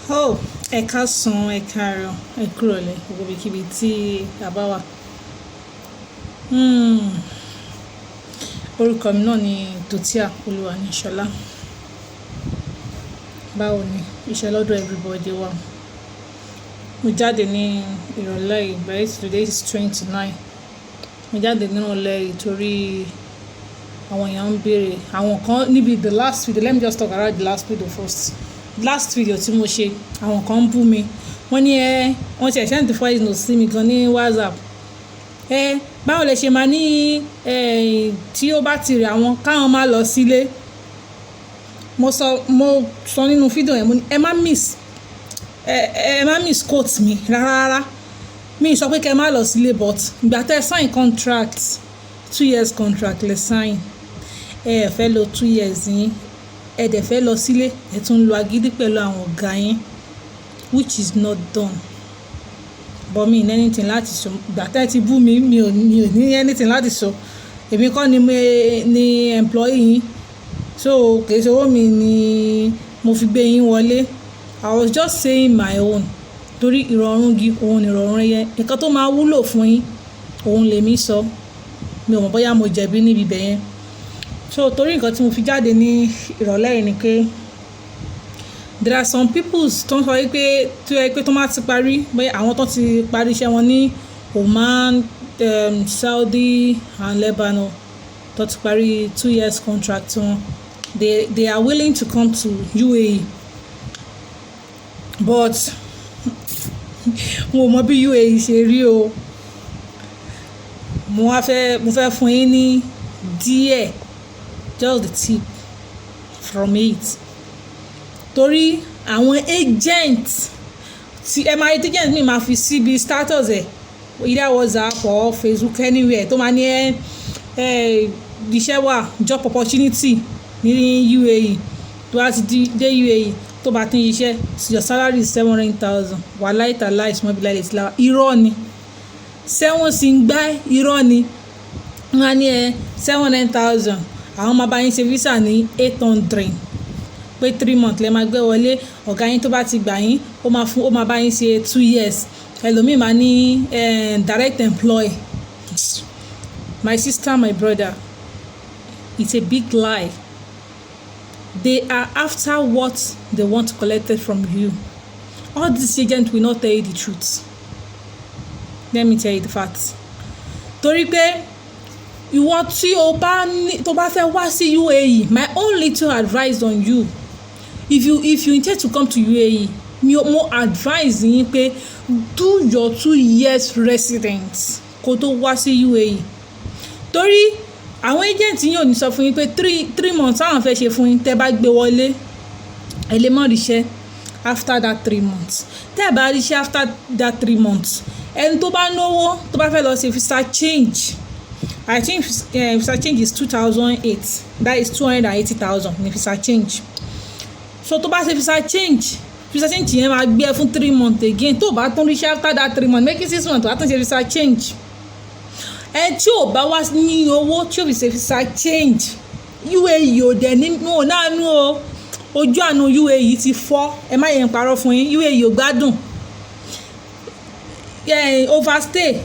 Oh, ẹ káàsán, ẹ káàárọ̀, ẹ kúrọ̀lẹ́, gbogbo ibikíbi tí a bá wà. Hmm, Orúkọ mi náà ni Dòtíà Olúwaníṣọlá. Báwo ni iṣẹ́ lọ́dọ̀ everybody wà? Mo jáde ní ìrọ̀lẹ́ yìí, but today is 29. Mo jáde ní ìrọ̀lẹ́ yìí torí àwọn èèyàn ń béèrè. Àwọn kan níbi the last video, let me just talk about the last video first. Last video tí mo ṣe, àwọn kan ń bú mi. Wọ́n ní wọ́n ti send voice note sí mi gan ní WhatsApp. Báwo lẹ ṣe máa ní tí ó bá ti rẹ̀ àwọn káwọn máa lọ sílé. Mo sọ nínú fídíò yẹn, mo ní ẹ má miss quote mi rárá. Mi sọ pé kẹ́ má lọ sílé, but ìgbà tẹ́ sign contract 2 years contract lẹ sign. Ẹ fẹ́ lò 2 years yín, ẹ dẹ̀ fẹ́ lọ sílé, ẹ tún lo agídí pẹ̀lú àwọn ọ̀gá yín, which is not done. But mi ní anything láti sọ. Ìgbà tẹ́ ti bú mi, mi ò ní anything láti sọ. Èmi kọ́ ni employee yín, so kìí ṣe owó mi ni mo fi gbé yín wọlé. I was just saying my own. Torí ìrọ̀rùn gi òun ni ìrọ̀rùn ẹyẹ. Nǹkan tó máa wúlò fún yín òun lèmi sọ. Mi ò mọ̀ bóyá mo jẹ̀bi níbi ibẹ̀ yẹn. So torí nǹkan tí mo fi jáde ní ìrọ̀lẹ́ yìí ni pé there are some people tó ń sọ pé tó máa ti parí, bóyá àwọn tó ti parí iṣẹ́ wọn ní Oman, Saudi and Lebanon, tó ti parí 2 years contract wọn, they are willing to come to UAE, but mo mọ̀ bí UAE ṣe rí o. Mo fẹ́ fún yín ní díẹ̀, just the tip from it. Torí àwọn agent tí máa rí agent mi máa fi síbi status ẹ̀, either WhatsApp or Facebook, anywhere tó máa ní iṣẹ́ wà, job opportunity ní UAE. Tó bá ti dé UAE, tó bá ti ń ṣiṣẹ́, your salary is 700,000. Wàláì tàláì small bill like this. Irọ́ ni. 7 sì ń gbá irọ́ ni. Wọ́n á ní 700,000. Àwọn máa bá yín ṣe visa ní 800. Pé 3 months lẹ máa gbé wọlé. Ọ̀gá yín tó bá ti gbà yín, ó máa bá yín ṣe 2 years. Ẹlòmíì máa ní direct employ. My sister, my brother, it's a big lie. They are after what they want collected from you. All these agents will not tell you the truth. Let me tell you the facts. Torí pé ìwọ tí tó bá fẹ́ wá sí UAE, my own little advice on you, if you intend to come to UAE, mo advise yín pé do your 2 years residence kó tó wá sí UAE. Torí àwọn agent yín ò ní sọ fún yín pé 3 months àwọn fẹ́ ṣe fún yín, tẹ́ bá gbé wọlé ẹ lè má ríṣẹ́ after that 3 months. Tẹ́ bá ríṣẹ́ after that 3 months, ẹni tó bá náwó tó bá fẹ́ lọ ṣe visa change, I think visa change is 2008. That is 280,000 ní visa change. So tó bá ṣe visa change yẹn máa gbé ẹ fún 3 months again. Tó bá tún ríṣẹ́ after that 3 months, make it 6 months, tó bá tún ṣe visa change. Tí ò bá wá ní owó tí ò fi ṣe visa change, UAE ò dẹ̀ ní mo náà nú o. Ojú àánú UAE ti fọ́. Ẹ má yẹn parọ́ fún yín. UAE ò gbádùn. Overstay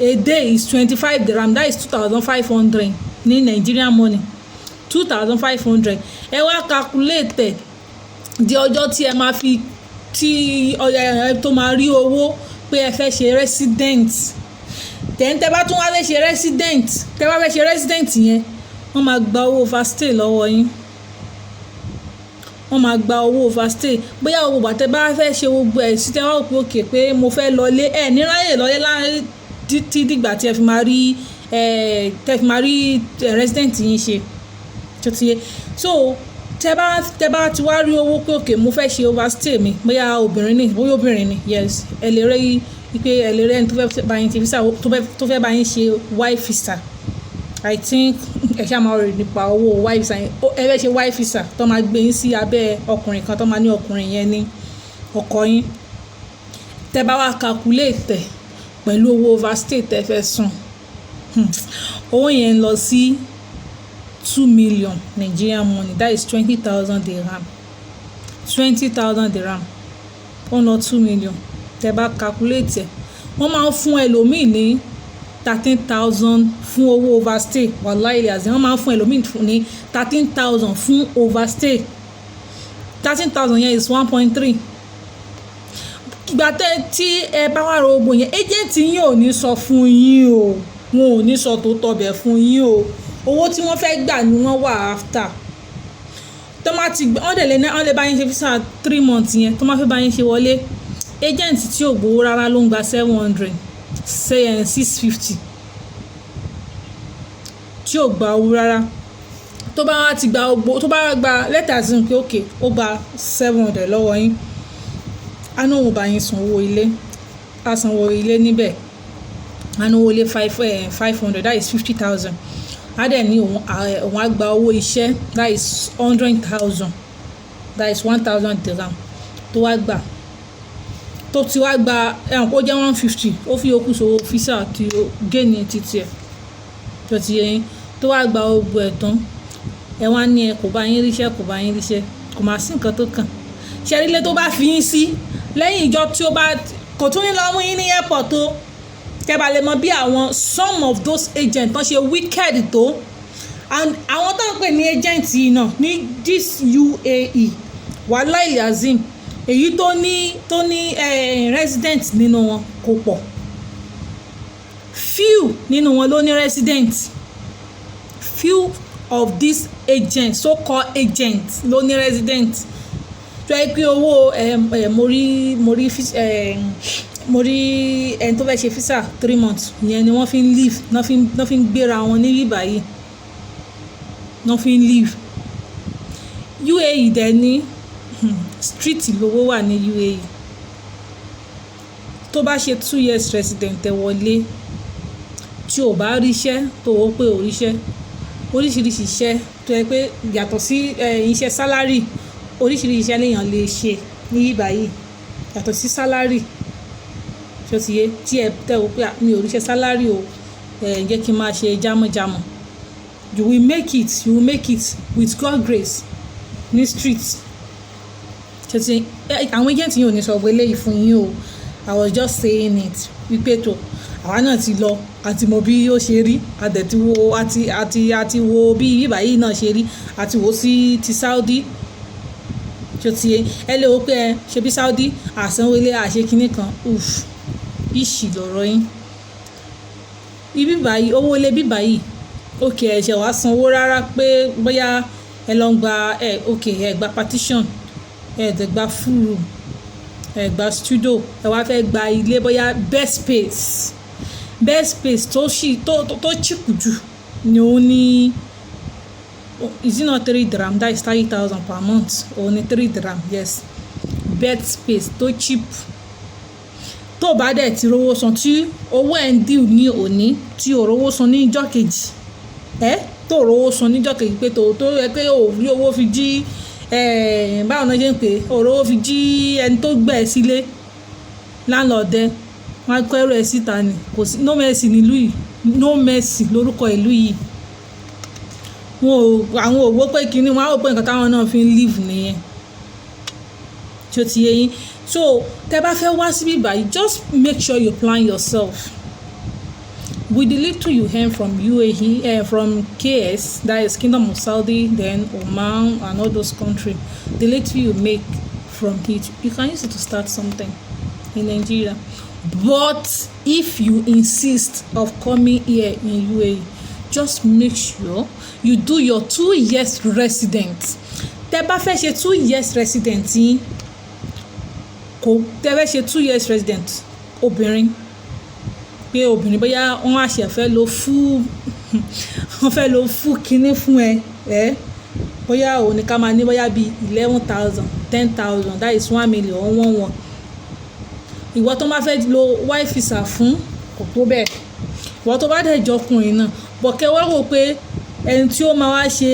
a day is 25 dirham. That is 2,500 ní Nigerian money. 2,500. Ẹ wá calculate di ọjọ́ tí ẹ máa fi tó máa rí owó pé ẹ fẹ́ ṣe resident. Then tẹ́ bá tún wá fẹ́ ṣe resident yẹn, wọ́n máa gba owó overstay lọ́wọ́ yín. Wọ́n máa gba owó overstay. Bóyá owó bàtẹ́ bá fẹ́ ṣe gbogbo ẹ̀ sí tẹ́ wá pé okay pé mo fẹ́ lọlé, ní ráyè lọlé títí dìgbà tí ẹ fi máa rí resident yín ṣe. So tẹ́ bá ti wá rí owó pé okay mo fẹ́ ṣe overstay mi, bóyá obìnrin ni, yes, ẹ lè rí pé ẹ lè rí ẹni tó fẹ́ bá yín ṣe visa, tó fẹ́ bá yín ṣe wife visa. I think ẹ ṣáà máa rìn nípa owó wife visa yẹn. Ẹ fẹ́ ṣe wife visa tó máa gbé yín sí abẹ́ ọkùnrin kan, tó máa ní ọkùnrin yẹn ní ọkọ yín. Tẹ́ bá wá calculate pẹ̀lú owó overstay tẹ́ fẹ́ san, owó yẹn lọ sí 2 million Nigerian money. That is 20,000 dirham. 20,000 dirham 1 or 2 million tẹ́ bá calculate ẹ̀ wọ́n máa ń fún ẹlòmíì ní 13,000 fún owó overstay wàláhì àzẹ́ wọ́n máa ń fún ẹlòmíì ní 13,000 fún overstay 13,000 yẹn is 1.3. ìgbà tí ẹ bá wá ro ogun yẹn agent yín ò ní sọ fún yín o wọn ò ní sọ tó tọbẹ̀ fún yín o owó tí wọ́n fẹ́ gbà ni wọ́n wà after tó má ti wọ́n dẹ̀ wọ́n lè bá yín ṣe visa 3 months yẹn tó má fẹ́ bá yín ṣe wọlé agent tí ò gbowó rárá ló ń gba 700 say 650 tí ò gba owó rárá tó bá ti gba ogbó tó bá gba lẹ́tà sí pé òkè ó gba 700 lọ́wọ́ yín á náà wọ́n bá yín san owó ilé á san owó ilé níbẹ̀ á náà owó ilé 500 that is 50,000 á dẹ̀ ní òun á gba owó iṣẹ́ that is 100,000 that is 1,000 dirham tó wá gbà tó ti wá gba ẹ̀hún kó jẹ́ 150 ó fi okùn sówó físà tí ó géènì títí ẹ̀ tó ti yẹ yín tó wá gba ogbó ẹ̀ tán ẹ wá ní ẹ kò bá yín ríṣẹ́ kò bá yín ríṣẹ́ kò má sí nǹkan tó kàn ṣẹ́rílé tó bá fi yín sí lẹ́yìn ìjọ tí ó bá kò tún ní lọ mú yín ní airport tó kẹba lè mọ bí àwọn some of those agents tán ṣe wicked tó and àwọn tó ń pè ní agent yìí náà ní this UAE wàláhì azim èyí tó ní resident nínú wọn kò pọ̀ few nínú wọn ló ní resident few of these agents so called agents ló ní resident tó yẹ pé owó mo rí ẹni tó fẹ́ ṣe visa 3 months ìyẹn ni wọ́n fi ń leave náà fi ń gbéra wọn níbí báyìí náà fi ń leave UAE dẹ̀ ní street lówó wà ní UAE tó bá ṣe 2 years resident ẹ wọlé tí ò bá ríṣẹ́ tó wọ́ pé ò ríṣẹ́ oríṣiríṣi iṣẹ́ tó yẹ pé yàtọ̀ sí iṣẹ́ sálárì oríṣiríṣi iṣẹ́ léèyàn lè ṣe ní báyìí yàtọ̀ sí sálárì tó ti yé tí ẹ tẹ́wọ́ pé mi ò ríṣẹ́ sálárì o jẹ́ kí n máa ṣe jámọ̀jámọ̀ you will make it with God grace ní street tó ti àwọn agent yìí ò ní sọ pé eléyìí fún yín o I was just saying it wípé tó àwa náà ti lọ àti mọ bí ó ṣe rí àdẹ̀tí wo àti wo bí bíbá yìí náà ṣe rí àti wo sí ti Saudi tó ti ẹ lè wo pé ẹ ṣe bí Saudi àsanwó ilé àṣekínní kan ìṣì lọ́rọ̀ yín ibi báyìí owó ilé bíbá yìí òkè ẹ̀ṣẹ̀ wàá sanwó rárá pé bóyá ẹ lọ gba òkè ẹ gba partition ẹ dẹ̀ gba full room ẹ gba studio ẹ wá fẹ́ gba ilé bóyá best space tó cheap jù ni ó ní is it not 3 dirham that is 30,000 per month or ní 3 dirham yes best space tó cheap tó bá dẹ̀ ti rówó san tí owó ẹ̀ ń dìú ní òní tí ò rówó san ní ìjọ́ kejì tó rówó san ní ìjọ́ kejì pé tó yẹ pé ò rí owó fi jí báwo náà ṣe ń pè ò rówó fi jí ẹni tó gbẹ̀ ẹ́ sílé láńlọ́ọ̀dẹ wọn á kọ́ ẹrù ẹ̀ síta ni kò sí no mercy nílùú yìí no mercy lórúkọ ìlú yìí àwọn òwò pé kínní wọn á rò pé nǹkan táwọn náà fi ń live nìyẹn tí ó ti yé yín so tẹ bá fẹ́ wá síbí báyìí just make sure you plan yourself with the little you earn from UAE from KS that is Kingdom of Saudi then Oman and all those countries the little you make from it you can use it to start something in Nigeria but if you insist of coming here in UAE just make sure you do your 2 years resident tẹ bá fẹ́ ṣe 2 years resident yín tẹ fẹ́ ṣe 2 years resident obìnrin pé obìnrin bóyá wọ́n á ṣe fẹ́ lo fún kinní fún ẹ bóyá òun ni ká máa ní bóyá bíi 11,000 10,000 that is 1 million or 1 ìwọ tó máa fẹ́ lo wife visa fún kò tó bẹ́ẹ̀ ìwọ tó bá dẹ̀ jọkùnrin náà bọ̀kẹ́ wá wò pé ẹni tí ó máa wá ṣe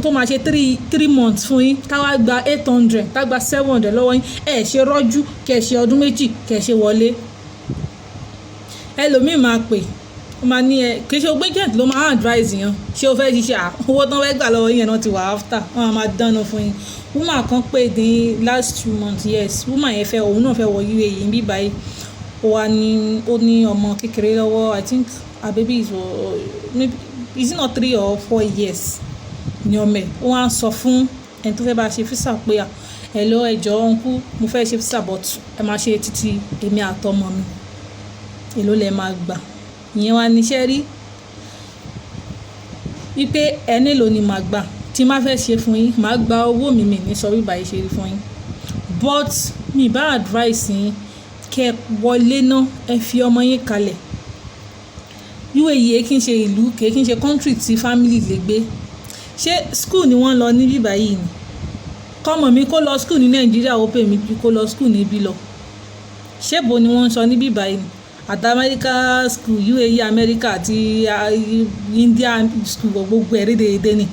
tó máa ṣe 3 months fún yín táwa gba 800 tá gba 700 lọ́wọ́ yín ṣe rọ́jú kẹ̀ ṣe ọdún méjì kẹ̀ ṣe wọlé ẹlòmíì máa pè ó máa ní kì í ṣe ogbé agent ló máa advise yẹn ṣé o fẹ́ ṣiṣẹ́ owó tán fẹ́ gbà lọ́wọ́ yẹn náà ti wà after wọ́n máa dáná fún yín woman kan pè ní last 2 months, yes, woman yẹn fẹ́ òun náà fẹ́ wọ UAE ń bí báyìí. Ó ní ọmọ kékeré lọ́wọ́, I think her baby maybe is it not 3 or 4 years ní ọmọ ẹ̀. Ó wá ń sọ fún ẹni tó fẹ́ bá ṣe físà pé hello ẹjọ́ uncle, mo fẹ́ ṣe físà but ẹ máa ṣe títí èmi àtọmọ mi, èló lẹ máa gbà. Ìyẹn wá níṣẹ́ rí wípé ẹni ló ni màá gbà tí má fẹ́ ṣe fún yín, màá gba owó mi ní sọ bí báyìí ṣe rí fún yín, but mi bá advice yín kẹ́ wọlé náà, ẹ fi ọmọ yín kalẹ̀. UAE kì í ṣe ìlú, kì í ṣe country tí family lè gbé. Ṣé school ni wọ́n lọ níbí báyìí ni? Kọ́mọ mi kó lọ school ní Nàìjíríà ó pè mí ju kó lọ school níbí lọ. Ṣé bo ni wọ́n ń sọ níbí báyìí ni? Àti America school, UAE America àti India school gbogbo ẹ̀rẹ́dẹ̀ẹ́dẹ́ ni.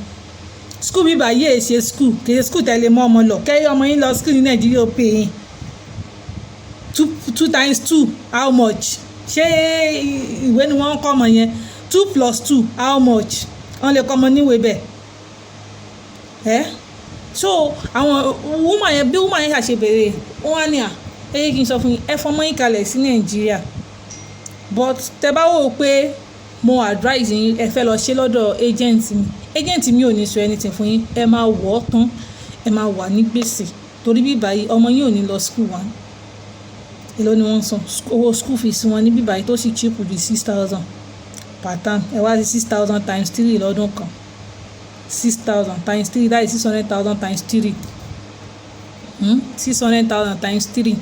School bí báyìí è ṣe school, kì í ṣe school tẹ́lẹ̀ mọ́ ọmọ lọ. Kẹ́yìn ọmọ yín lọ school ní Nàìjíríà ó pè yín 2 times 2 how much? Ṣé ìwé ni wọ́n ń kọ́ ọmọ yẹn? 2 plus 2 how much? Wọ́n lè kọ́ ọmọ níwèé bẹ́ẹ̀. So àwọn woman yẹn, bí woman yẹn ṣàṣe bèrè, wọ́n wá ní kí n sọ fún yín, ẹ fọmọ yín kalẹ̀ sí Nàìjíríà, but tẹ bá wò ó pé mo advise yín ẹ fẹ́ lọ ṣe lọ́dọ̀ agent mi ò ní sọ anything fún yín, ẹ máa wọ̀ ọ́ tán, ẹ máa wà ní gbèsè, torí bí báyìí ọmọ yín ò ní lọ school wa. Èló ni wọ́n san owó school fees wọn ní bí báyìí tó sì cheap ju 6,000 per term. Ẹ wá sí 6,000 times 3 lọ́dún kan, 6,000 times 3, that is 600,000 times 3. 600,000 times 3.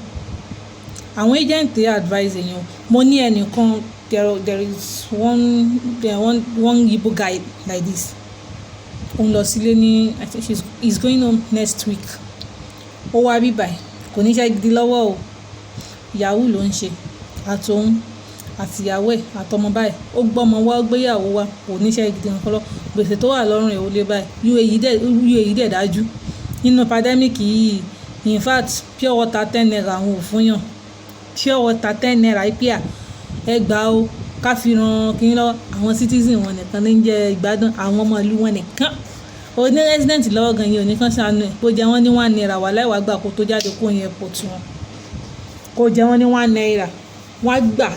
Àwọn agent dey advise èèyàn. Mo ní ẹnìkan, there is one Igbo guy like this. Òun lọ sílé ní, I think he's going home next week. Ó wá bí báyìí, kò ní iṣẹ́ gidi lọ́wọ́ o. Yahoo ló ń ṣe, àtòun àtìyàwó ẹ̀ àtọmọ báyìí. Ó gbọ́mọ wá, ó gbéyàwó wá, kò ní iṣẹ́ gidi nǹkan lọ. Gbèsè tó wà lọ́rùn ẹ̀ ó lé báyìí. UAE dẹ̀ dájú. Nínú pandemic yìí, in fact pure water 10 naira àwọn ò fún yàn. Pure water 10 naira ìpíà ẹ gbà ó, ká fi ran kí n lọ. Àwọn citizen wọn nìkan ní jẹ ìgbádùn, àwọn ọmọ ìlú wọn nìkan. O ní resident lọ́wọ́ gan yìí ò ní kán ṣàánú ẹ̀. Kó jẹ wọ́n ní 1 naira wà láì wá gbà kó tó jáde kó yẹn airport wọn. Kó jẹ wọ́n ní 1 naira wọ́n á gbà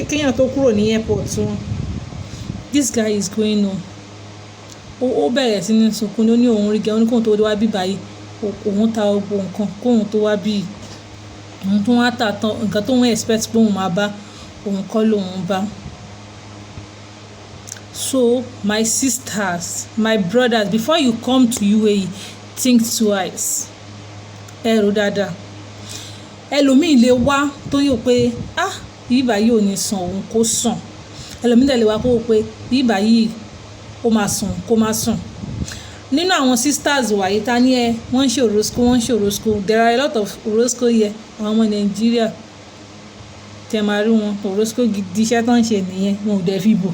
kéèyàn tó kúrò ní airport wọn. This guy is going home. Ó bẹ̀rẹ̀ sí ní sunkún ní ó ní òun rí gẹ́, ó ní kóun tó wá bí báyìí, òun ta gbogbo nǹkan kóun tó wá bí, òun tó wá tà tán nǹkan tó ń expect pé òun máa bá, òun kọ́ lòun bá. So my sisters, my brothers, before you come to UAE, think twice. Ẹ rò dáadáa. Ẹlòmíì lè wá tó yóò pé bí báyìí ò ní sàn òun kó sàn. Ẹlòmíì lè wá kó wò pé bí báyìí ó máa sàn kó má sàn. Nínú àwọn sisters wàyí ta ní wọ́n ń ṣe Orosco. There are a lot of Orosco here. Àwọn ọmọ Nàìjíríà tẹ máa rí wọn, Orosco gidi iṣẹ́ tó ń ṣe nìyẹn, wọn ò dẹ̀ fi bò.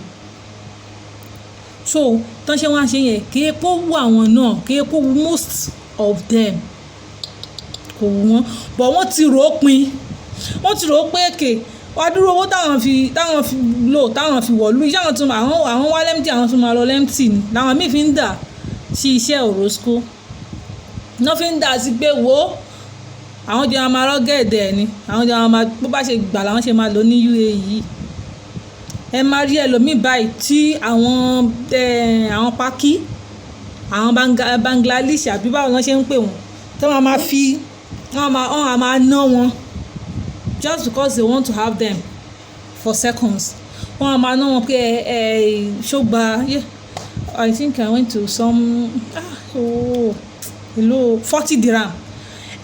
So tó ń ṣe wọ́n á ṣe yẹn kí epo wù àwọn náà, kí epo wù most of them kò wù wọ́n, but wọ́n ti rò ó pin. Wọ́n ti rò ó pé èkè wá dúró owó táwọn fi lò táwọn fi wọ̀lú iṣẹ́ àwọn tún àwọn wá lẹ́mtì, àwọn tún máa lọ lẹ́mtì ni làwọn míì fi ń dà sí iṣẹ́ Orosco. Wọ́n fi ń dà sí pé wo àwọn jẹ́ máa rọ́gẹ̀dẹ̀ ni, àwọn jẹ́ máa bó bá ṣe gbà làwọn ṣe máa lò ní UAE yìí. Ẹ máa rí ẹlòmíì báyìí tí àwọn Pákí, àwọn Bangladesh àbí báwo wọ́n ṣe ń pè wọ́n, tí wọ́n máa fi wọ́n máa ná wọn just because they want to have them for seconds. Wọ́n máa ná wọn pé ṣógbà, yeah, I think I went to some hello 40 dirham.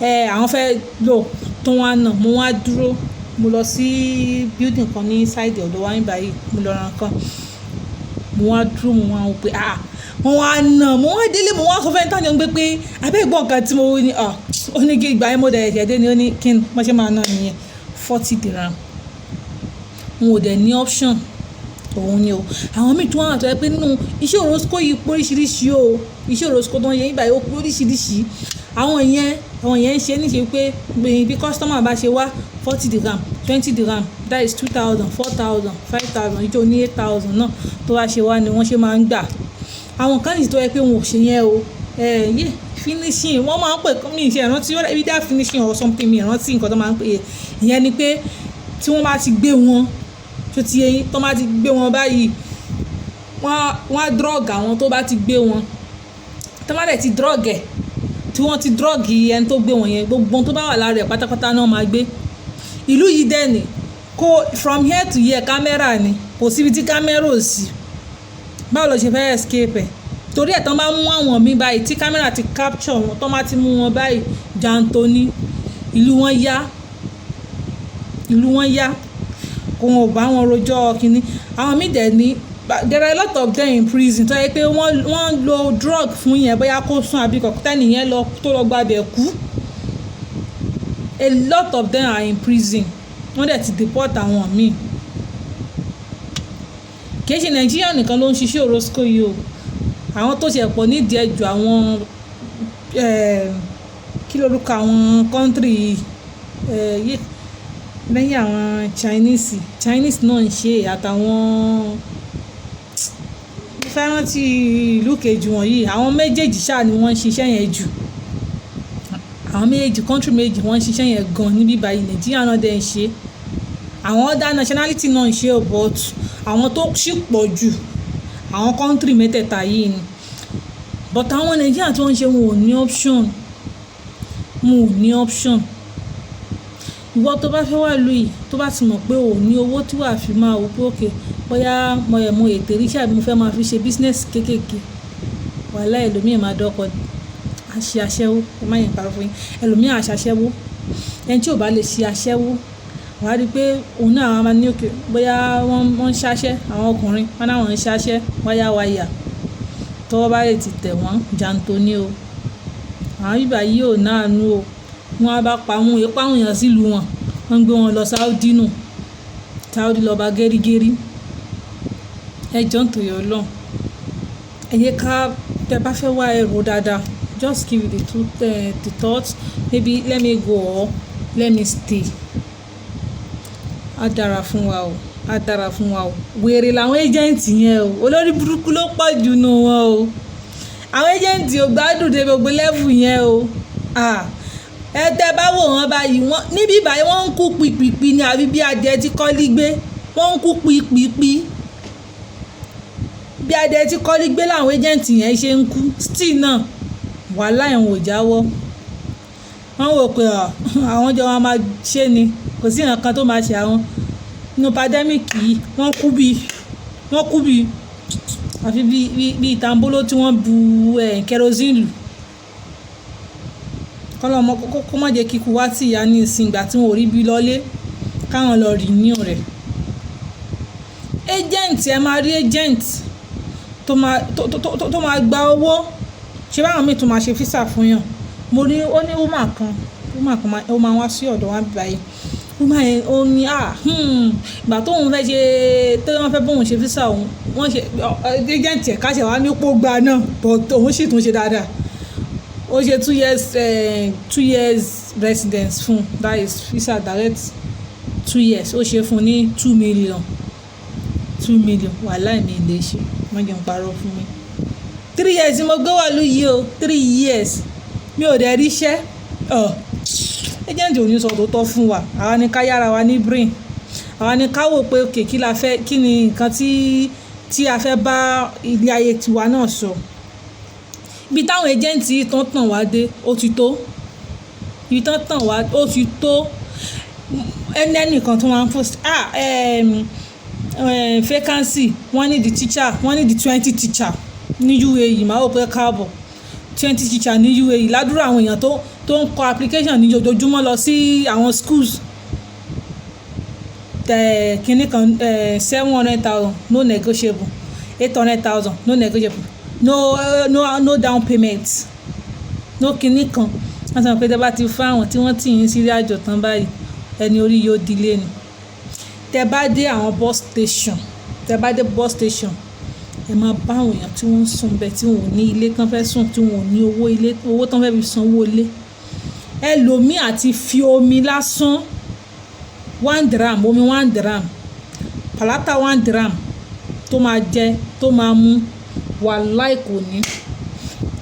Àwọn fẹ́ lò tó wá náà, mo wá dúró, mo lọ sí building kan ní side ọ̀dọ̀ wa níbà yìí, mo lọ ra nǹkan, mo wá dúró, mo wá wò pé wọ́n wá náà, mo wá délé, mo wá sọ fẹ́ tán ní gbé pé abẹ́ ìgbọ́n kan tí mo wí ni ó ní kí ìgbà yẹn mo dẹ̀ ẹ̀ṣẹ̀ dé ni ó ní kí n wọ́n ṣe máa ná nìyẹn 40 dirham. N ò dẹ̀ ní option òun ni o. Àwọn míì tún wà tó yẹ pé nínú iṣẹ́ Orosco yìí pé oríṣiríṣi o, iṣẹ́ Orosco tó ń yẹ nígbà yìí ó pé oríṣiríṣi. Àwọn yẹn ń ṣe níṣe pé bí customer bá ṣe wá 40 dirham 20 dirham, that is 2,000 4,000 5,000 ìjọ ní 8,000 náà tó wá ṣe wá ni wọ́n ṣe máa ń gbà. Àwọn kan nìyí tó yẹ pé wọn ò ṣe yẹn o. finishing wọ́n máa ń pè mí ìṣe ìrántí either finishing or something mi ìrántí nǹkan tó máa ń pè ìyẹn ni pé tí wọ́n bá ti gbé wọn tó ti yẹn tó bá ti gbé wọn báyìí wọ́n á drug àwọn tó bá ti gbé wọn tó bá dẹ̀ ti drug ẹ̀ tí wọ́n ti drug ẹni tó gbé wọn yẹn gbogbo tó bá wà lára ẹ̀ pátápátá náà máa gbé ìlú yìí dẹ̀ ni kó from here to here kámẹ́rà ni kò síbi tí kámẹ́rà ò sí báwo ló ṣe fẹ́ escape ẹ̀ torí ẹ̀ tán bá mú àwọn míì báyìí tí kámẹ́rà ti capture wọn tán bá ti mú wọn báyìí janto ní ìlú wọn yá kò wọn ò bá wọn rojọ́ kínní àwọn míì dẹ̀ ní there are a lot of them in prison tó yẹ pé wọ́n lo drug fún yẹn bóyá kó sún àbí kọ̀kọ́tà nìyẹn lọ tó lọ gbàbẹ̀ kú a lot of them are in prison wọ́n dẹ̀ ti deport àwọn míì kì í ṣe nàìjíríà nìkan ló ń ṣiṣẹ́ Orosco yìí o àwọn tó ṣe pọ̀ nídìí ẹjọ́ àwọn kí lórúkọ àwọn kọ́ńtírì lẹ́yìn àwọn Chinese náà ń ṣe àtàwọn fẹ́ràn tí ìlú kejì wọ̀nyí àwọn méjèèjì ṣáà ni wọ́n ń ṣiṣẹ́ yẹn jù àwọn méjèèjì kọ́ńtírì méjì wọ́n ń ṣiṣẹ́ yẹn gan níbí báyìí nàìjíríà náà dẹ̀ ń ṣe àwọn other nationality náà ń ṣe but àwọn tó ṣì pọ̀ jù àwọn kọ́ńtírì mẹ́tẹ̀ẹ̀ta yìí ni but àwọn nàìjíríà tí wọ́n ń ṣe wọn ò ní option ìwọ tó bá fẹ́ wà lù yìí tó bá ti mọ̀ pé ò ní owó tí wàá fi máa wò pé òkè bóyá mo ètè ríṣà bí mo fẹ́ máa fi ṣe business kéékèèké wàhálà ẹlòmíì máa dọ́kọ̀ àṣẹ aṣẹ́wó ẹ má yẹn parọ́ fún yín ẹlòmíì àṣàṣẹ́wó ẹni tí ò bá lè ṣe aṣẹ́wó wàá rí i pé òun náà máa ní òkè bóyá wọ́n ń ṣáṣẹ́ àwọn ọkùnrin wọn náà wọ́n ń ṣáṣẹ́ wáyà tọ́wọ́ bá lè ti tẹ̀ wọ́n janto ní o àwọn bíbá yìí ò náà nú o wọ́n á bá pa wọn èèpá àwọn èèyàn sílùú wọn wọ́n gbé wọn lọ Saudi nù Saudi lọ́ba gẹ́rígẹ́rí ẹjọ́ nítorí Ọlọ́run ẹ̀yẹ ká tẹ bá fẹ́ wá ẹrù dáadáa just give it the thought maybe let me go or let me stay á dára fún wa o wèrè làwọn ẹ́jẹ̀ǹtì yẹn o olórí burúkú ló pọ̀ jù nù wọn o àwọn ẹ́jẹ̀ǹtì ò gbádùn dé gbogbo level yẹn o ẹ tẹ́ bá wò wọ́n báyìí wọ́n níbí báyìí wọ́n ń kú pìpìpì ní àbí bí adìẹ tí kọ́lí gbé wọ́n ń kú pìpìpì bí adìẹ tí kọ́lí gbé làwọn ẹ́jẹ̀ǹtì yẹn ṣe ń kú still náà wàhálà ẹ̀wọ̀n ò jáwọ́ wọ́n wò pé àwọn jọ wọn máa ṣe ni kò sí nǹkan tó máa ṣe àwọn nínú pandemic yìí wọ́n kú bí àfi bí ìtàǹbóló tí wọ́n bu kerosene lù kọ́lọ́mọ kó má jẹ́ kíkú wá sí ìyá ní ìsìn ìgbà tí wọ́n ò rí bí lọ́lé káwọn lọ rí ní rẹ̀ agent ẹ máa rí agent tó máa gba owó ṣé báwọn míì tó máa ṣe físà fún yàn mo rí ó ní woman kan ó máa wá sí ọ̀dọ̀ wa báyìí woman yẹn ó ní ìgbà tóun fẹ́ ṣe tó wọ́n fẹ́ bóun ṣe físà òun wọ́n ṣe agent ẹ̀ káṣẹ̀ wá ní pọ́gbà náà but òun sì tún ṣe dáadáa ó ṣe 2 years residence fún that is visa direct 2 years ó ṣe fún ní 2 million wàhálà mi lè ṣe wọ́n jẹun parọ́ fún mi 3 years mo gbé wà lóyè o 3 years mi ò dẹ̀ ríṣẹ́ agent ò ní sọ tó tọ́ fún wa àwa ni ká yára wa ní brain àwa ni ká wò pé òkè kí ni nǹkan tí a fẹ́ bá ilé ayé tiwa náà sọ ibi táwọn agent yìí tán tàn wá dé ó ti tó ibi tán tàn wá ó ti tó ẹnìkan tó máa ń post vacancy wọ́n ní the teacher wọ́n ní the 20 teacher ní UAE máa wò pé káàbọ̀ 20 teacher ní UAE ládùúrà àwọn èèyàn tó ń kọ application ní ojoojúmọ́ lọ sí àwọn schools kìíní kan 700,000 no negotiable 800,000 no negotiable no down payment no kìíní kan wọ́n sọ pé tẹ́ bá ti fún àwọn tí wọ́n tì yín sí ilé àjọ tán báyìí ẹni orí yóò dilé ni tẹ́ bá dé àwọn bus station ẹ máa bá àwọn èèyàn tí wọ́n ń sùn bẹ́ẹ̀ tí wọ́n ò ní ilé tán fẹ́ sùn tí wọ́n ò ní owó tán fẹ́ fi sanwó ilé ẹlòmíì àti fi omi lásán 1 dram omi 1 dram pàlátà 1 dram tó máa jẹ tó máa mú wàláì kò ní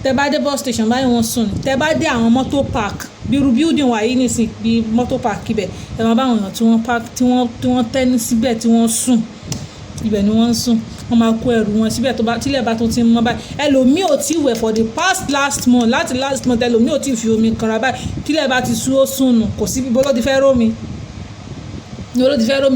tẹ́ bá dé bus station báyìí wọ́n sùn ni, tẹ́ bá dé àwọn mọ́tò park bíru building wà yìí nìsín bí mọ́tò park ibẹ̀ ẹ máa bá àwọn èèyàn tí wọ́n park tí wọ́n tẹ́ni síbẹ̀ tí wọ́n sùn ibẹ̀ ni wọ́n ń sùn wọ́n máa kó ẹrù wọn síbẹ̀ tílẹ̀ bá tó ti ń mọ́ báyìí ẹlòmíì ò tí wẹ̀ for the past last month láti last month ẹlòmíì ò tí fi omi kanra báyìí tílẹ̀ bá ti sú ó sùn nù kò sí bíbó ló ti fẹ́ rómi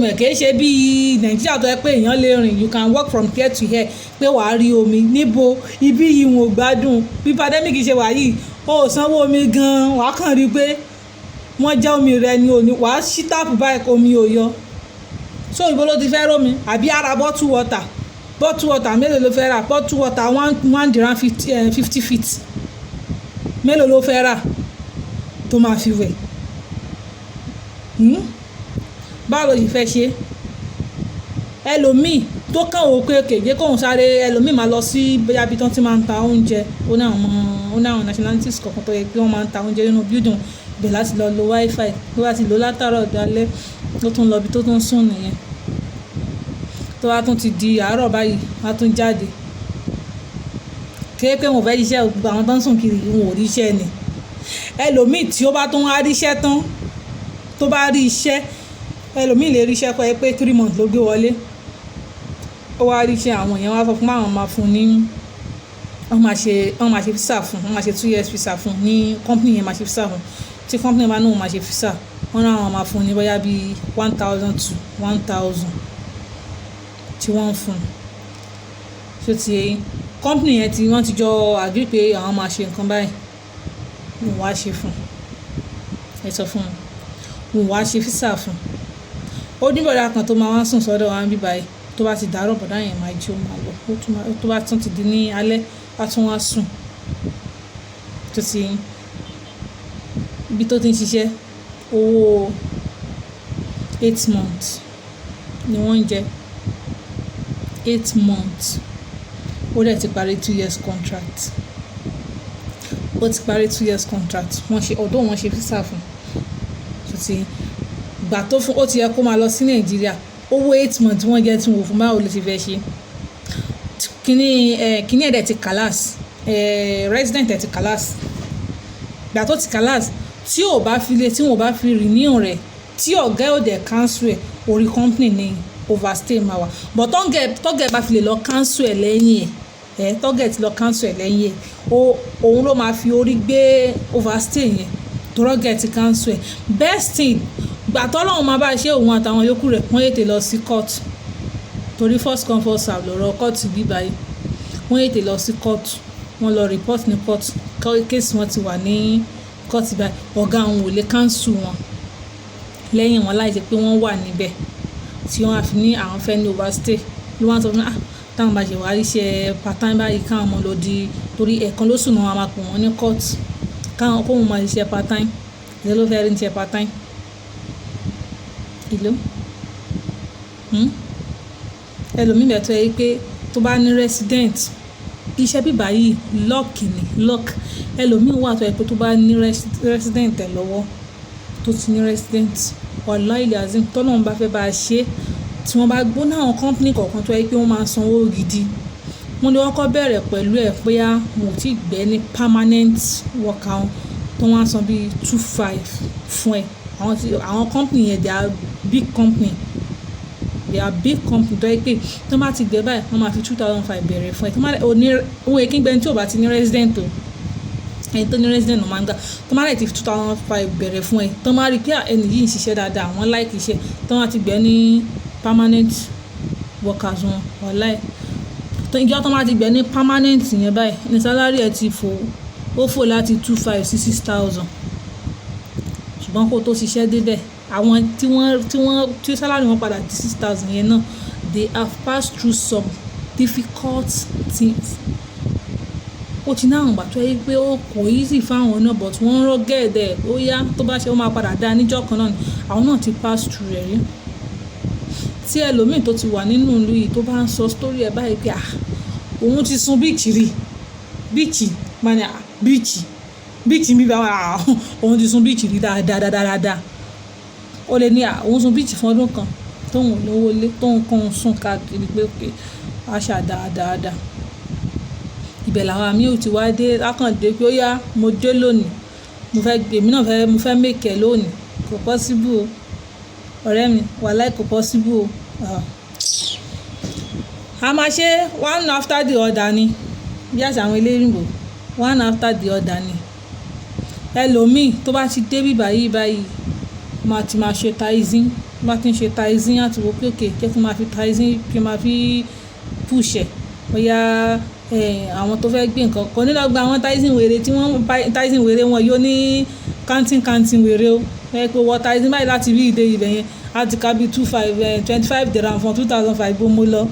ẹ̀ kìí ṣe bíi nàìjíríà tó yẹ pé èèyàn lè rìn you can walk from here to here pé wàá rí omi níbo ibi yìí wọn ò gbádùn bí pandemic ṣe wà yìí ó sanwó omi gan wàá kàn rí pé wọ́n já omi rẹ ni òní wàá ṣí táàpù báyìí kó omi ò yọ so ìbò ló ti fẹ́ rómi àbí ara bottle water mélòó ló fẹ́ rà bottle water one dirham 50 feet mélòó ló fẹ́ rà tó máa fi wẹ̀ báwo ló yìí fẹ́ ṣe ẹlòmíì tó kàn wò pé kèjé kóun sáré ẹlòmíì máa lọ sí bóyá bí tán ti máa ń ta oúnjẹ ó ní àwọn nationalities kọ̀ọ̀kan tó yẹ pé wọ́n máa ń ta oúnjẹ nínú building bẹ̀ láti lọ lo wifi tó bá ti lò látàárọ̀ dalẹ́ tó tún lọ bí tó tún sùn nìyẹn tó bá tún ti di àárọ̀ báyìí wá tún jáde kéé pé wọn fẹ́ ṣiṣẹ́ gbogbo àwọn tó ń sùn kiri wọn ò rí iṣẹ́ ni ẹlòmíì tí ó bá tún wá rí iṣẹ́ tán tó bá rí iṣẹ́ ẹlòmíì lè rí iṣẹ́ kọ́ ẹ pé 3 months ló gbé wọlé ó wá rí iṣẹ́ àwọn èèyàn wá sọ fún àwọn máa fún ní wọ́n máa ṣe visa fún wọ́n máa ṣe 2 years visa fún ní company yẹn máa ṣe visa fún tí company bá náà máa ṣe visa wọ́n náà máa fún ní bóyá bíi 1,000 to 1,000 tí wọ́n ń fún ṣó ti yẹ company yẹn tí wọ́n ti jọ agree pé àwọn máa ṣe nǹkan báyìí wọ́n wá ṣe fún ẹ sọ fún wọn wá ṣe visa fún ó ní bọ̀dá kan tó máa wá sùn sọ́dọ̀ wa ń bí báyìí tó bá ti dàárọ̀ bọ̀dá yẹn máa jí ó máa lọ tó bá tún ti di ní alẹ́ á tún wá sùn tó ti ibi tó ti ń ṣiṣẹ́ owó 8 months ni wọ́n ń jẹ 8 months ó dẹ̀ ti parí 2 years contract ó ti parí 2 years contract ọ̀dọ̀ wọn ṣe visa fún tó ti gbà tó fún ó ti yẹ kó máa lọ sí nàìjíríà owó 8 months wọ́n jẹ́ tí wọ́n fún báwo ló ti fẹ́ ṣe kíní ẹ̀dẹ̀ ti kàlás resident ẹ̀ ti kàlás gbà tó ti kàlás tí ò bá fi lé tí wọ́n bá fi renew rẹ̀ tí ọ̀gá ò dẹ̀ cancel ẹ̀ orí company ní overstay máa wà but tọ́gẹ̀ bá fi lè lọ cancel ẹ̀ lẹ́yìn ẹ̀ tọ́gẹ̀ ti lọ cancel ẹ̀ lẹ́yìn ẹ̀ òun ló máa fi orí gbé overstay yẹn tọ́gẹ̀ ti cancel ẹ̀ best thing gbà tọ́lọ́run máa bá ṣe òun àtàwọn yòókù rẹ̀ wọ́n yètè lọ sí court torí first come first serve lọ́rọ̀ court bí báyìí wọ́n yètè lọ sí court wọ́n lọ report ní court case wọn ti wà ní court báyìí ọ̀gá àwọn ò lè cancel wọn lẹ́yìn wọn láì jẹ́ pé wọ́n wà níbẹ̀ tí wọ́n á fi ní àwọn fẹ́ ní overstay ló wá ń sọ fún mi táwọn bá ṣe wá iṣẹ́ part time báyìí káwọn ọmọ lọ di torí ẹ̀ẹ̀kan lóṣù náà wọn máa pè wọ́n ní court káwọn kó wọn máa ṣiṣẹ́ part time ìṣẹ́ ló fẹ́ rí iṣẹ́ part time ìlú ẹlòmíì bẹ̀ tó yẹ pé tó bá ní resident iṣẹ́ bíbá yìí lock ẹlòmíì wà tó yẹ pé tó bá ní resident ẹ̀ lọ́wọ́ tó ti ní resident ọ̀la ilẹ̀ azim tọ́nà ń bá fẹ́ bá a ṣe tí wọ́n bá gbóná àwọn company kọ̀ọ̀kan tó yẹ pé wọ́n máa sanwó gidi wọ́n lè kọ́kọ́ bẹ̀rẹ̀ pẹ̀lú ẹ̀ bóyá wọn ò tí ì gbẹ́ ní permanent worker wọn tó wọ́n á san bíi 2,500 fún ẹ̀ àwọn company yẹn they are big company tó yẹ pé tó bá ti gbẹ báyìí wọ́n máa fi 2,500 bẹ̀rẹ̀ fún ẹ tó máa òun èkí gbẹ́ni tí ò bá ti ní resident o ẹni tó ní resident máa ń gbà tó máa lè ti fi 2,500 bẹ̀rẹ̀ fún ẹ tó máa rí pé ẹni yìí ń ṣiṣẹ́ dáadáa àwọn láìkì iṣẹ́ tó máa ti gbẹ́ ní permanent workers wọn wàhálà ẹ̀ ìjọ tó máa ti gbẹ́ ní permanent yẹn báyìí ní salary ẹ̀ ti fò láti 2,500 sí 6,000 ṣùgbọ́n kó tó ṣiṣẹ́ débẹ̀ àwọn tí salary wọn padà di 6,000 yẹn náà they have passed through some difficult things ó ti náà gbà tó yẹ pé ó kò easy fáwọn náà but wọ́n ń rọ́gẹ̀ẹ́dẹ̀ ó yá tó bá ṣe ó máa padà dá níjọ́ kan náà ni àwọn náà ti pass through rẹ̀ rí tí ẹlòmíì tó ti wà nínú ìlú yìí tó bá ń sọ story ẹ̀ báyìí pé òun ti sun bíìchì rí bíìchì mani bíìchì mi bá wà òun ti sun bíìchì rí dáadáa ó lè ní òun sun bíìchì fún ọdún kan tóun lówó lé tóun kàn ń sùn káàkiri pé àṣà dáadáa ibẹ̀ làwọn àmì ò ti wá dé lákàndé pé ó yá mo dé lónìí èmi náà mo fẹ́ mèkẹ́ lónìí kò possible o ọ̀rẹ́ mi wàláì kò possible o. A máa ṣe one after the other ni bí àṣà àwọn eléyìnbó one after the other ni. Ẹlòmíì tó bá ti dé bí báyìí máa ti máa ṣe taizin bá ti ń ṣe taizin àti wò pé òkè jẹ́ kí n máa fi taizin kí n máa fi pùṣẹ̀ bóyá àwọn tó fẹ́ gbé nǹkan kan nínú ọgbà àwọn taizin wèrè tí wọ́n taizin wèrè wọn yóò ní kantin wèrè o ẹ pé wọ́n taizin báyìí láti rí ìdè ibẹ̀ yẹn láti ká bí 25 dirham fún 2005 bó mo lọ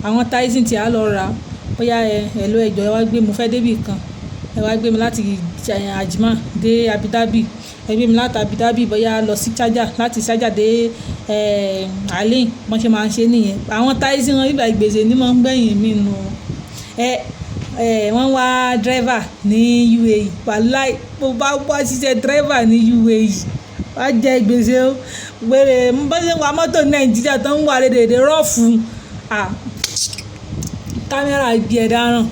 àwọn taizin tí a lọ rà bóyá ẹ̀lò ẹ̀jọ̀ ẹ wá gbé mo fẹ́ débì kan ẹ wá gbé mi láti Ajman dé Abu Dhabi ẹ gbé mi láti Abu Dhabi bóyá lọ sí Sharjah láti Sharjah dé Alin wọ́n ṣe máa ń ṣe nìyẹn àwọn taizin wọn bíbá ìgbèsè ní máa ń gbẹ̀yìn mí nù wọ́n wá dírẹ́fà ní UAE wàláì bó bá wá ṣiṣẹ́ dírẹ́fà ní UAE wá jẹ ìgbèsè o wèrè bó ṣe ń wa mọ́tò Nàìjíríà tó ń wà lédè rọ́ọ̀fù kámẹ́rà ibi ẹ̀ dáràn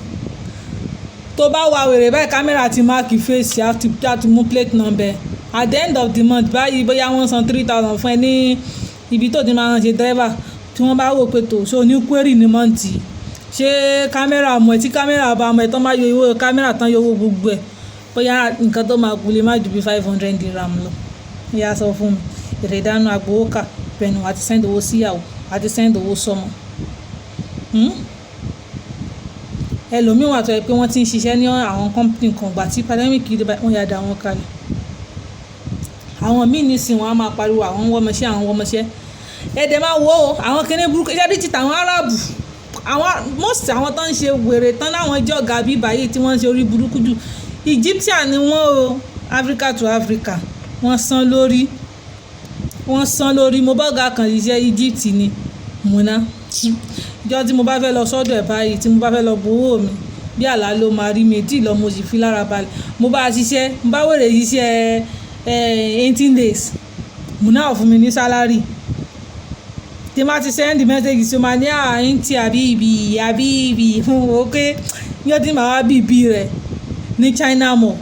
tó bá wà wèrè báyìí kámẹ́rà ti máàkì fèsì àti mú plate number at the end of the month báyìí bóyá wọ́n san 3,000 fún ẹ ní ibi tó ti máa ń ṣe dírẹ́fà tí wọ́n bá wò pé tó ṣó ní query ní mọ́ǹtì ṣé kámẹ́rà mọ̀ ẹ́ tí kámẹ́rà bá mọ̀ ẹ́ tó máa yọ owó kámẹ́rà tán yọ owó gbogbo ẹ̀ bóyá nǹkan tó máa kú lè má ju bí 500 dirham lọ ìyá sọ fún mi èrè ìdáná agbowó kà pẹ̀lú àti send owó síyàwó àti send owó sọmọ. Ẹlòmíì wà tó yẹ pé wọ́n ti ń ṣiṣẹ́ ní àwọn company kan gbà tí pandemic yìí wọ́n yà dá wọn kalẹ̀ àwọn míì nísìnyí wọn á máa pariwo àwọn wọ́mọṣẹ́ ẹ̀dẹ̀ máa wò ó àwọn kíní burúkú iṣẹ́ bí ti tàwọn Árábù most àwọn tó ń ṣe wèrè tán láwọn jẹ́ ọ̀gá bí báyìí tí wọ́n ń ṣe orí burúkú jù Egyptian ni wọ́n o Africa to Africa wọ́n san lórí mo bá ọ̀gá kan iṣẹ́ Egypt ni múná ìjọ tí mo bá fẹ́ lọ sọ́dọ̀ ẹ̀ báyìí tí mo bá fẹ́ lọ gbowó mi bí àlá ló máa rí mi tí lọ mo sì fi lára balẹ̀ mo bá ṣiṣẹ́ mo bá wèrè ṣiṣẹ́ 18 days múná ò fún mi ní sálárì tí ma ti send message sí ma ní àyíntì àbíbí fún òkè yóò tí màá bíbí rẹ̀ ní China mọ̀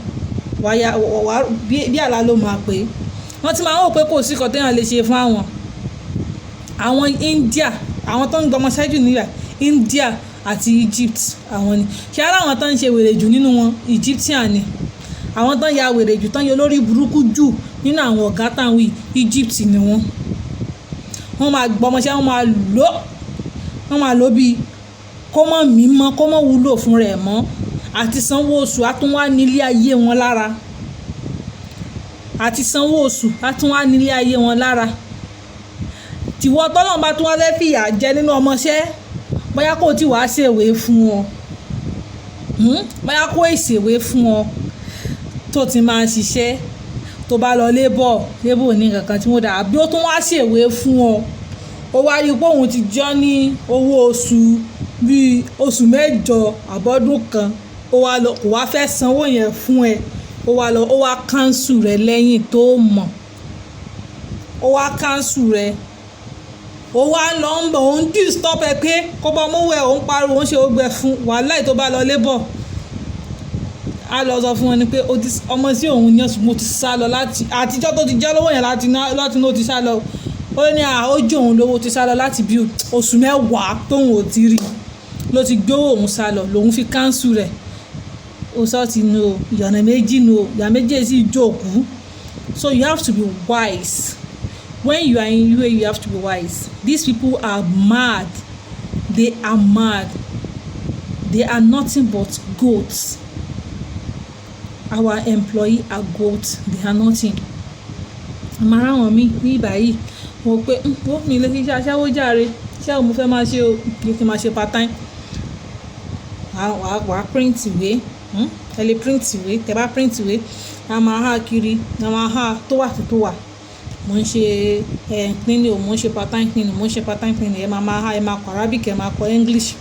bí àlá ló máa pè é wọ́n ti máa ń wò pé kò sí kan téèyàn lè ṣe fún àwọn India àwọn tó ń gbọmọ ṣáájú níbẹ̀ India àti Egypt àwọn ni ṣé ara àwọn tó ń ṣe wèrè jù nínú wọn Egyptian ni àwọn tó ń ya wèrè jù tó ń yọ lórí burúkú jù nínú àwọn ọ̀gá táwọn Egypt ni wọ́n máa gbọmọṣẹ́ wọ́n máa lò bíi kó mọ̀ mímọ́ kó mọ̀ wúlò fún rẹ̀ mọ́ àti sanwó oṣù àtúnwá nílé ayé wọn lára tìwọ́ tọ́lọ́n bá tún wá fẹ́ fìyà jẹ nínú ọmọṣẹ́ bóyá kó tí wàá ṣèwé fún ọ bóyá kó ìṣèwé fún ọ tó ti máa ń ṣiṣẹ́ tó bá lọ lébọ̀ ní kankan tí wọ́n dà bí ó tún wá ṣèwé fún ọ ó wá rí pé òun ti jọ ní owó oṣù bíi oṣù 8 àbọ̀dún kan kò wá fẹ́ sanwó yẹn fún ẹ ó wá káńsù rẹ lẹ́yìn tó mọ̀ ó wá káńsù rẹ ó wá lọ ń bọ̀ òun disturb ẹ pé kó bá mú ẹ òun pariwo òun ṣe ogbẹ fún wàhálà tó bá lọ lébọ̀ a lọ sọ fún wọn ni pé ọmọ sí òun yẹn mo ti sá lọ láti àtijọ́ tó ti jẹ́ lówó yẹn láti ní ó ti sá lọ ó ní àójú òun lówó ti sá lọ láti bí oṣù 10 tóun ò ti rí ló ti gbówó òun sá lọ lòun fi káńsù rẹ̀ ó sọ ti nu o ìyànà méjì nu o ìyànà méjì sì jókòó so you have to be wise when you are in UAE you have to be wise these people are mad they are nothing but goats our employee are goats they are nothing àmàrà wọn mi ní ìbáyìí wọ́n pé wọ́n mi lè fi ṣe aṣáwó jàre ṣé o mo fẹ́ máa ṣe o kí n máa ṣe part time wàá print ìwé ẹ lè print ìwé tẹ bá print ìwé a máa há kiri a máa há tó wà mo ń ṣe cleaning o mo ń ṣe part time cleaning ẹ máa há ẹ máa kọ Arabic ẹ máa kọ English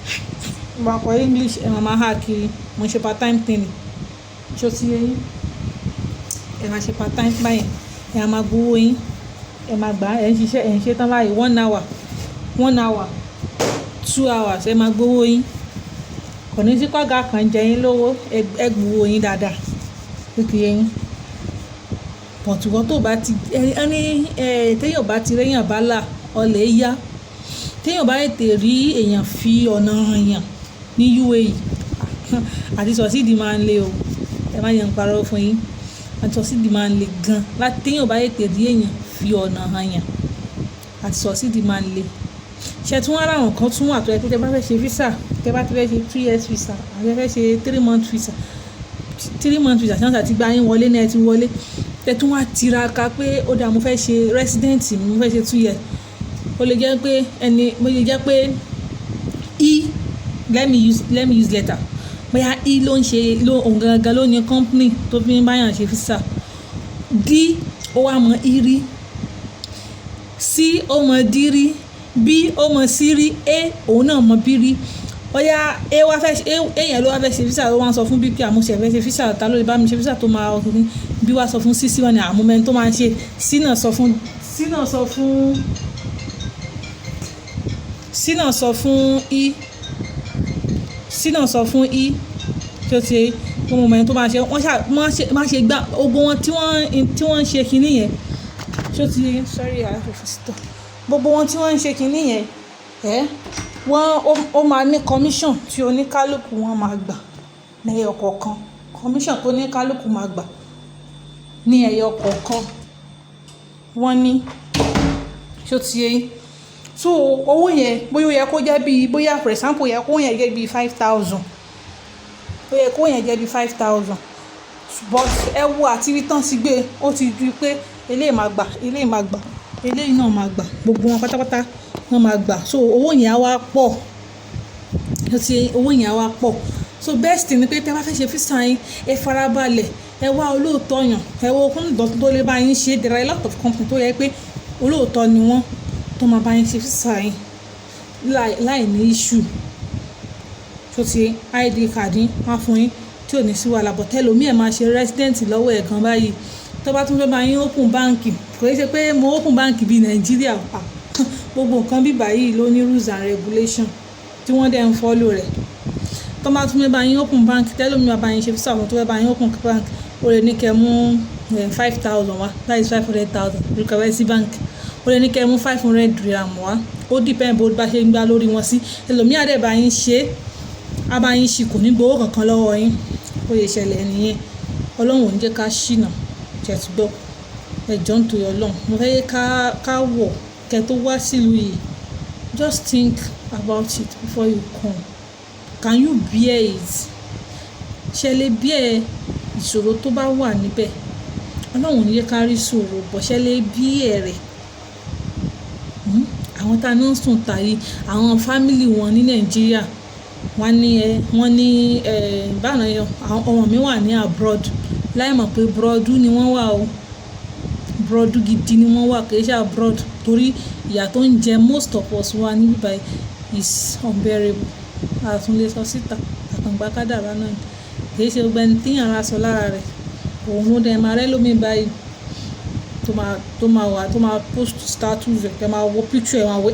ẹ máa há kiri mo ń ṣe part time cleaning ṣó ti yẹ yín ẹ máa ṣe part time báyìí ẹ máa gbowó yín ẹ máa gbà ẹ ń ṣiṣẹ́ ẹ ń ṣe tán báyìí 1 hour 2 hours ẹ máa gbowó yín kò ní sí kọ́gà kan jẹ yín lówó ẹgbùwò yín dáadáa lókè yín. Pọ̀tùwọ́ tó bá ti ẹni téèyàn bá ti réyàn bá là ọlẹ̀ yá. Téèyàn bá tètè rí èèyàn fi ọ̀nà hàn yàn ní UAE àti sọ̀sídìí máa ń le o, ẹ má yẹn ń parọ́ fún yín, àti sọ̀sídìí máa ń le gan láti téèyàn bá tètè rí èèyàn fi ọ̀nà hàn yàn àti sọ̀sídìí máa ń le. Ṣé tún wá láwọn kan tún wà tó yẹ pé tẹ́ bá fẹ́ ṣe visa, tẹ́ bá ti fẹ́ ṣe 3 years visa àti tẹ́ fẹ́ ṣe 3 month visa, 3 month visa ṣáà ti gba yín wọlé náà ẹ ti wọlé, tẹ́ tún wá tiraka pé ó dáa mo fẹ́ ṣe resident mi, mo fẹ́ ṣe 2 years. Ó lè jẹ́ pé let me use letter. Bóyá ló ń ṣe òun gangan ló ní company tó fi ń báyàn ṣe visa. D ó wá mọ rí, C ó mọ D rí, B ó mọ C rí, A òun náà mọ B rí. Bóyá A yẹn ló wá fẹ́ ṣe visa ló wá sọ fún B pé àmúṣe fẹ́ ṣe visa ta ló lè bá mi ṣe visa tó máa ọkùnrin. B wá sọ fún C, C wọn ni àmúmẹ́ni tó máa ń ṣe. C náà sọ fún E tí ó ti fún ọmọ ẹni tó máa ṣe wọ́n ṣe gbá gbogbo wọn tí wọ́n ń ṣe kinní yẹn tí ó ti gbogbo wọn tí wọ́n ń ṣe kinní yẹn ó máa ní commission tí oníkálukú wọn máa gbà ní ẹyọ kọ̀ọ̀kan, commission tó oníkálukú máa gbà ní ẹyọ kọ̀ọ̀kan wọ́n ní tí ó ti yẹ. So owó yẹn bóyá ó yẹ kó jẹ́ bíi bóyá for example yẹ kó yẹn jẹ́ bíi 5,000, ó yẹ kó yẹn jẹ́ bíi 5,000, but ẹ wo àti ibi tán ti gbé ó ti ju pé eléyìí máa gbà eléyìí máa gbà eléyìí náà máa gbà gbogbo wọn pátápátá wọ́n máa gbà. So owó yẹn á wá pọ̀, owó yẹn á wá pọ̀. So best thing ni pé tẹ́ bá fẹ́ ṣe visa yín ẹ farabalẹ̀, ẹ wá olóòótọ́ yàn, ẹ wo company tó lè bá yín ṣe. There are a lot of company tó yẹ pé olóòótọ́ ni wọ́n tó máa bá yín ṣe visa yín láì ní issue. tó ti id card yín wá fún yín tí ò ní sí wàhálà. But ẹlòmíì ẹ̀ máa ṣe resident lọ́wọ́ ẹ̀ gan báyìí tó bá tún fẹ́ bá yín open báǹkì, kò í ṣe pé mo open báǹkì bíi Nàìjíríà gbogbo nǹkan bí báyìí ló ní rules and regulation tí wọ́n dẹ̀ ń follow rẹ̀. tó bá tún fẹ́ bá yín open báǹkì tẹ́lómi bá yín ṣe visa fún tó fẹ́ bá yín open báǹkì ó lè ní kẹ́ mú 5,000 wá, that is 500,000 recover sí báǹkì. ó lè ní kẹ́ mú 500 dirham wá, ó depend bó bá ṣe ń gbá lórí wọn sí. ẹlòmíì á dẹ̀ bá yín ṣe á bá yín ṣì kò ní gbowó kankan lọ́wọ́ yín. ó lè ṣẹlẹ̀ nìyẹn. Ọlọ́run ò ní jẹ́ ká ṣìnà jẹ̀túgbọ́ ẹ̀jọ̀ ń torí Ọlọ́run. mo fẹ́ ká wọ̀ kẹ́ tó wá sílùú yìí, just think about it before you come. Can you bear it? ṣe lè bear ìṣòro tó bá wà níbẹ̀? Ọlọ́run ò ní jẹ́ ká rí ìṣòro bọ̀ ṣe lè bear rẹ̀. àwọn tá a ní ń sùn tà yìí, àwọn fámìlì wọn ní Nàìjíríà wọ́n ní báwọn yẹn àwọn ọmọ mi wà ní abroad láì mọ̀ pé broadu ni wọ́n wà o, broadu gidi ni wọ́n wà kì í ṣe abroad torí ìyà tó ń jẹ most of us wà níbí báyìí is unbearable. àtúnlé sọ síta àkàngbá kádàrá náà kì í ṣe gbogbo ẹni tíyàn ra sọ lára rẹ̀ òun ló dẹ̀ máa rẹ́ lómi báyìí tó máa post status rẹ̀ tẹ́ máa wo picture ẹ̀ máa wo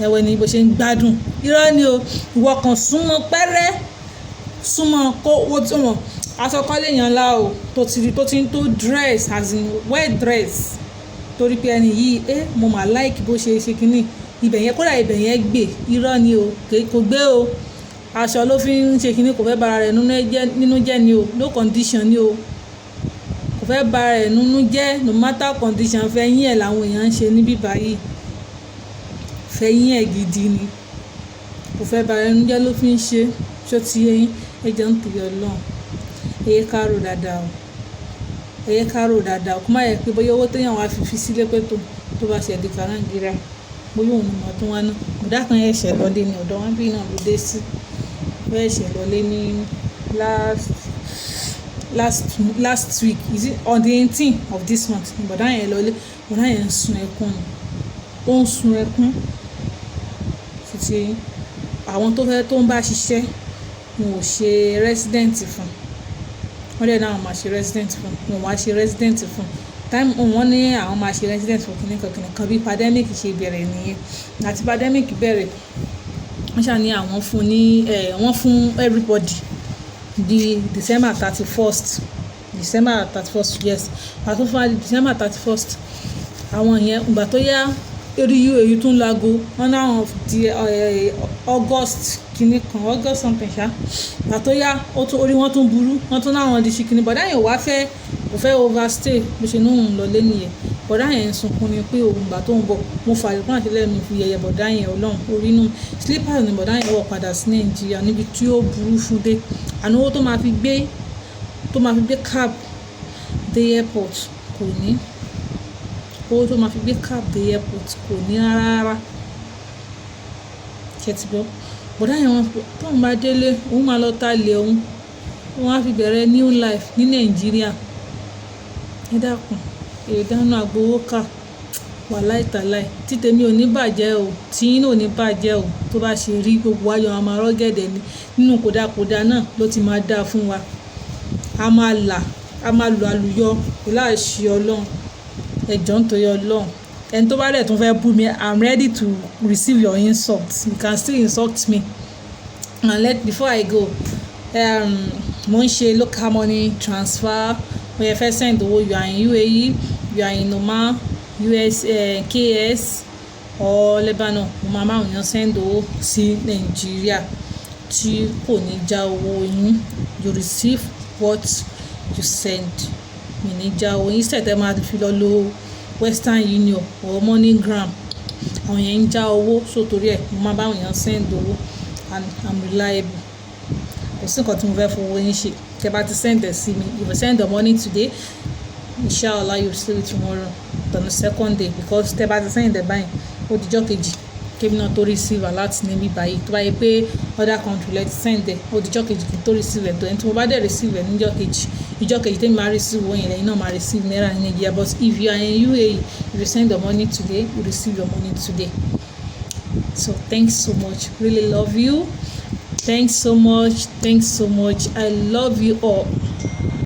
ẹ̀wẹ̀ ni bó ṣe ń gbádùn. irọ́ ni o, ìwọ kan súnmọ́ pẹ́rẹ́ súnmọ́ kó owó tí wọ́n aṣọ kan lè yàn lá o tó ti ń tó dress as in well dress torí pé ẹni yìí mo mà like bó ṣe kínní ibẹ̀ yẹn kódà ibẹ̀ yẹn gbé. irọ́ ni o kò gbé o, aṣọ ló fi ń ṣe kínní, kò fẹ́ bara rẹ̀ nínú jẹ́ ni o, no condition ni o, kò fẹ́ bara rẹ̀ nínú jẹ́ no matter condition. fẹ́yìn ẹ̀ làwọn èèyàn ń ṣe níbí báyìí, fẹ́yìn ẹ̀ gidi ni, kò fẹ́ bara rẹ̀ nínú jẹ́ ló fi ń ṣe. ṣó ti yẹ yín ẹjọ́ ń tìyọ̀ Ọlọ́run ẹ̀yẹ ká rò dáadáa o, ẹ̀yẹ ká rò dáadáa o. kó má yẹ pé bóyá owó téèyàn wá fi sílé pé tó bá ṣe ẹ̀dí Nàìjíríà bóyá òun mọ̀ tó wá náà. ọ̀dà kan ẹ̀ṣẹ̀ lọ́lé ní ọ̀dọ̀ wọn bí náà ló dé sí, bẹ́ẹ̀ ẹ̀ṣẹ̀ lọ́lé ní last week, is it on the 18th of this month? bọ̀dá yẹn lọ́lé, bọ̀dá yẹn ń sun ẹkún ni, ó ń sun ẹkún. títí àwọn tó ń bá ṣiṣẹ́ wọn ò ṣe resident fún, wọ́n dẹ̀ náà máa ṣe resident fún, wọn máa ṣe resident fún time wọ́n ní àwọn máa ṣe resident fún kìnìkan bí pandemic ṣe bẹ̀rẹ̀ nìyẹn. àti pandemic bẹ̀rẹ̀ wọ́n ṣáà ní àwọn fún ní wọ́n fún everybody di December 31st yes àti fún December 31st àwọn yẹn ìgbà tó yá eré UAE tún lago wọ́n náà di August kìíní kan August something ṣá ìgbà tó yá orí wọn tún burú wọ́n tún náà di ṣìkìní bọ̀dá yẹn wá kò fẹ́ overstay bó ṣe ní òun lọ lé nìyẹn bọ̀dá yẹn ń sunkún ni pé òun gbà tó ń bọ̀ mo fààyè fún àtìlẹ́yìn mi fi yẹ̀yẹ̀ bọ̀dá yẹn ọlọ́run orí inú slippers ni bọ̀dá yẹn wọ̀ padà sí Nàìjíríà níbi tí ó burú fún dé àná owó tó máa fi gbé cab dé airport kò ní rárá kẹtìbọ́ bọ̀dá yẹn wọn tóun bá délé òun máa lọ ta lé òun wọn á fi bẹ̀rẹ̀ new life ní Nàìjíríà ẹ dákun ìdáná agbowó kà wà láìtàláì tí tèmi ò ní bàjẹ́ o tí yín ò ní bàjẹ́ o tó bá ṣe rí gbogbo ayọ̀ a máa rọ́gẹ̀dẹ̀ ni nínú kódàkódà náà ló ti máa dáa fún wa a máa lò àlùyọ láìṣe Ọlọ́run ẹjọ́ nítorí Ọlọ́run ẹni tó bá dẹ̀ tún fẹ́ bú mi I'm ready to receive your insult you can still insult me and before I go mo ń ṣe local money transfer when you first send owó you are in UAE you are in Oman US KS or Lebanon mo máa ń send owó sí Nàìjíríà tí kò ní já owó yín you receive what you send mi ní já owó yín instead ẹ máa fi lọ lo Western Union or MoneyGram àwọn yẹn ń já owó so torí ẹ̀ mo máa bá àwọn èèyàn send owó and I'm reliable kò sí nǹkan tí mo fẹ́ fowó yín ṣe tẹ́ bá ti send ẹ̀ sí mi if you send the money today inshallah you receive it tomorrow on the second day because tẹ́ bá ti send ẹ̀ báyìí ó dijọ́ kejì kébí náà tó receive láti níbí báyìí tó bá yẹ pé other country let send ẹ̀ ó dijọ́ kejì kí n tó receive ẹ̀ tó ẹni tí mo bá dẹ̀ receive ẹ̀ níjọ́ kejì ìjọ́ kejì tẹ́mi máa receive owó yẹn lẹ́yìn náà máa receive náírà ní Nàìjíríà but if you are in UAE if you send the money today you receive your money today so thanks so much really love you thanks so much I love you all.